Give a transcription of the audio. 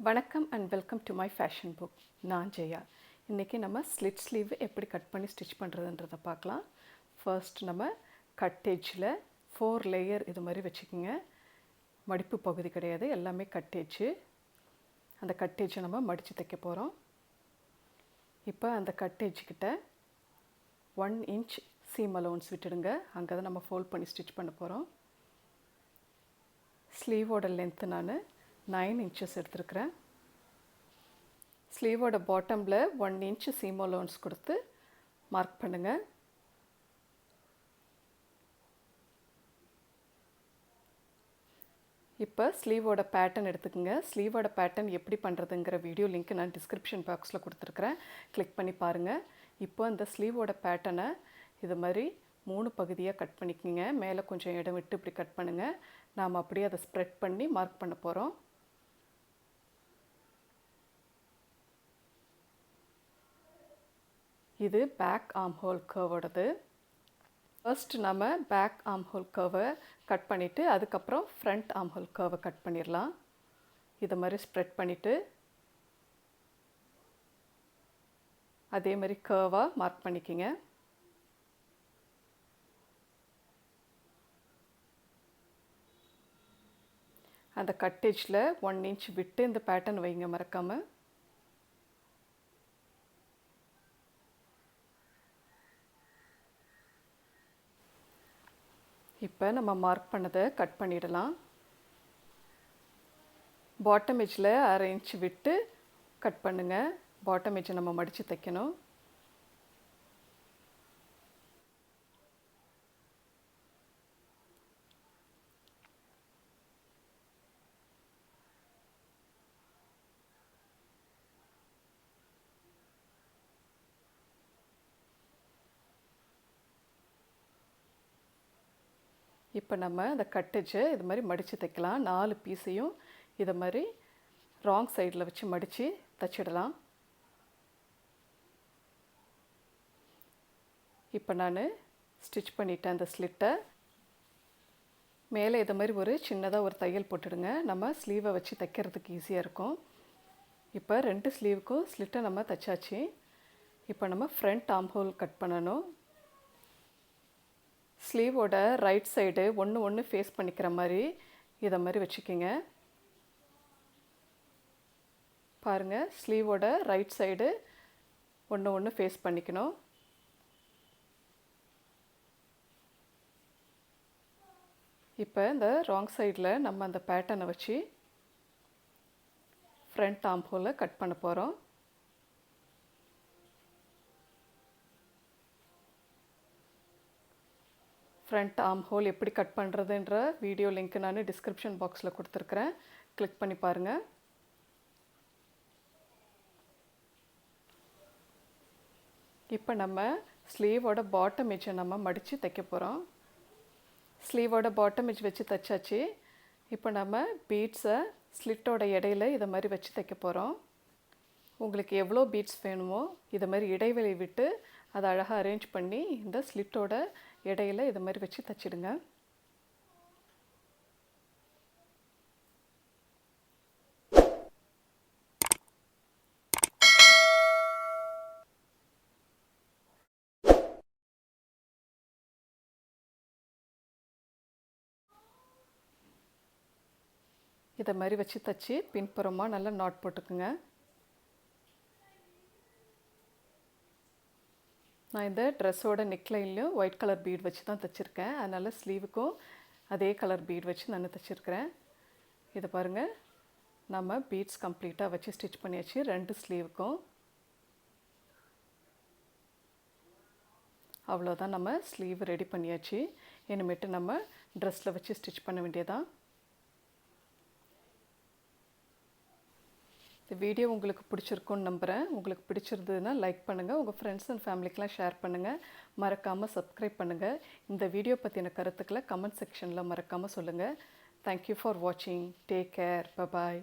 வணக்கம் and welcome to my fashion book. நான் ஜெயா. இன்றைக்கி நம்ம ஸ்லிட் ஸ்லீவ் எப்படி கட் பண்ணி ஸ்டிச் பண்ணுறதுன்றதை பார்க்கலாம். ஃபர்ஸ்ட் நம்ம கட்டேஜில் 4 லேயர் இது மாதிரி வச்சுக்கோங்க. மடிப்பு பகுதி கிடையாது, எல்லாமே கட்டேஜ். அந்த கட்டேஜை நம்ம மடித்து தைக்க போகிறோம். இப்போ அந்த கட்டேஜ்கிட்ட 1 இன்ச் சீம் அலோன்ஸ் விட்டுடுங்க. அங்கே தான் நம்ம ஃபோல்ட் பண்ணி ஸ்டிச் பண்ண போகிறோம். ஸ்லீவோட லென்த்து நான் 9 inches எடுத்துருக்கிறேன். ஸ்லீவோட பாட்டமில் 1 inch சீம் அலோன்ஸ் கொடுத்து மார்க் பண்ணுங்கள். இப்போ ஸ்லீவோட பேட்டர்ன் எடுத்துக்கோங்க. ஸ்லீவோட பேட்டர்ன் எப்படி பண்ணுறதுங்கிற வீடியோ லிங்க் நான் டிஸ்கிரிப்ஷன் பாக்ஸில் கொடுத்துருக்குறேன், கிளிக் பண்ணி பாருங்கள். இப்போ அந்த ஸ்லீவோட பேட்டர்னை இது மாதிரி 3 பகுதியாக கட் பண்ணிக்கோங்க. மேலே கொஞ்சம் இடம் விட்டு இப்படி கட் பண்ணுங்கள். நாம் அப்படியே அதை ஸ்ப்ரெட் பண்ணி மார்க் பண்ண போகிறோம். இது பேக் ஆர்ம்ஹோல் கர்வோடது. ஃபர்ஸ்ட் நம்ம பேக் ஆர்ம்ஹோல் கர்வை கட் பண்ணிவிட்டு அதுக்கப்புறம் ஃப்ரண்ட் ஆர்ம்ஹோல் கர்வை கட் பண்ணிடலாம். இதை மாதிரி ஸ்ப்ரெட் பண்ணிவிட்டு அதே மாதிரி கர்வாக மார்க் பண்ணிக்கிங்க. அந்த கட்டேஜில் 1 inch விட்டு இந்த பேட்டர்ன் வைங்க மறக்காமல். இப்போ நம்ம மார்க் பண்ணதை கட் பண்ணிடலாம். பாட்டம் எஜ்ஜில் 1/2 inch விட்டு கட் பண்ணுங்கள். பாட்டம் எஜ்ஜை நம்ம மடித்து தைக்கணும். இப்போ நம்ம அந்த கட்டேஜை இது மாதிரி மடித்து தைக்கலாம். 4 பீஸையும் இதை மாதிரி ராங் சைடில் வச்சு மடித்து தைச்சிடலாம். இப்போ நான் ஸ்டிச் பண்ணிட்டேன் அந்த ஸ்லிட்டை. மேலே இதை மாதிரி ஒரு சின்னதாக ஒரு தையல் போட்டுடுங்க. நம்ம ஸ்லீவை வச்சு தைக்கிறதுக்கு ஈஸியாக இருக்கும். இப்போ 2 ஸ்லீவுக்கும் ஸ்லிட்டை நம்ம தைச்சாச்சு. இப்போ நம்ம ஃப்ரண்ட் ஆர்ம்ஹோல் கட் பண்ணணும். ஸ்லீவோட ரைட் சைடு ஒன்று ஃபேஸ் பண்ணிக்கிற மாதிரி இதை மாதிரி வச்சுக்கிங்க. பாருங்கள், ஸ்லீவோட ரைட் சைடு ஒன்று ஃபேஸ் பண்ணிக்கணும். இப்போ இந்த ராங் சைடில் நம்ம அந்த பேட்டர்னை வச்சு ஃப்ரண்ட் ஆர்ம்ஹோலை கட் பண்ண போகிறோம். ஃப்ரண்ட் ஆர்ம்ஹோல் எப்படி கட் பண்ணுறதுன்ற வீடியோ லிங்க் நான் டிஸ்கிரிப்ஷன் பாக்ஸில் கொடுத்துருக்குறேன், கிளிக் பண்ணி பாருங்கள். இப்போ நம்ம ஸ்லீவோட பாட்டம் எஜ்ஜை நம்ம மடித்து தைக்க போகிறோம். ஸ்லீவோட பாட்டம் எஜ் வச்சு தைச்சாச்சு. இப்போ நம்ம பீட்ஸை ஸ்லிட்டோட இடையில இதை மாதிரி வச்சு தைக்க போகிறோம். உங்களுக்கு எவ்வளோ பீட்ஸ் வேணுமோ இதை மாதிரி இடைவெளி விட்டு அதை அழகாக அரேஞ்ச் பண்ணி இந்த ஸ்லிட்டோட இடையில இதை மாதிரி வச்சு தைச்சிடுங்க. இதை மாதிரி வச்சு தைச்சி பின்புறமாக நல்லா நாட் போட்டுக்குங்க. நான் இந்த ட்ரெஸ்ஸோட நெக்லைன்லையும் ஒயிட் கலர் பீட் வச்சு தான் தைச்சிருக்கேன். அதனால் ஸ்லீவுக்கும் அதே கலர் பீட் வச்சு நான் தைச்சிருக்கிறேன். இதை பாருங்கள், நம்ம பீட்ஸ் கம்ப்ளீட்டாக வச்சு ஸ்டிச் பண்ணியாச்சு 2 ஸ்லீவுக்கும். அவ்வளோதான், நம்ம ஸ்லீவ் ரெடி பண்ணியாச்சு. இனிமேட்டு நம்ம ட்ரெஸ்ஸில் வச்சு ஸ்டிச் பண்ண வேண்டியதான். இந்த வீடியோ உங்களுக்கு பிடிச்சிருக்குன்னு நம்புகிறேன். உங்களுக்கு பிடிச்சிருந்ததுன்னா லைக் பண்ணுங்கள், உங்கள் ஃப்ரெண்ட்ஸ் அண்ட் ஃபேமிலிக்கெலாம் ஷேர் பண்ணுங்கள். மறக்காமல் சப்ஸ்கிரைப் பண்ணுங்கள். இந்த வீடியோ பற்றின கருத்துக்களை கமெண்ட் செக்ஷனில் மறக்காமல் சொல்லுங்கள். தேங்க்யூ ஃபார் வாட்சிங். Take care. பபாய்.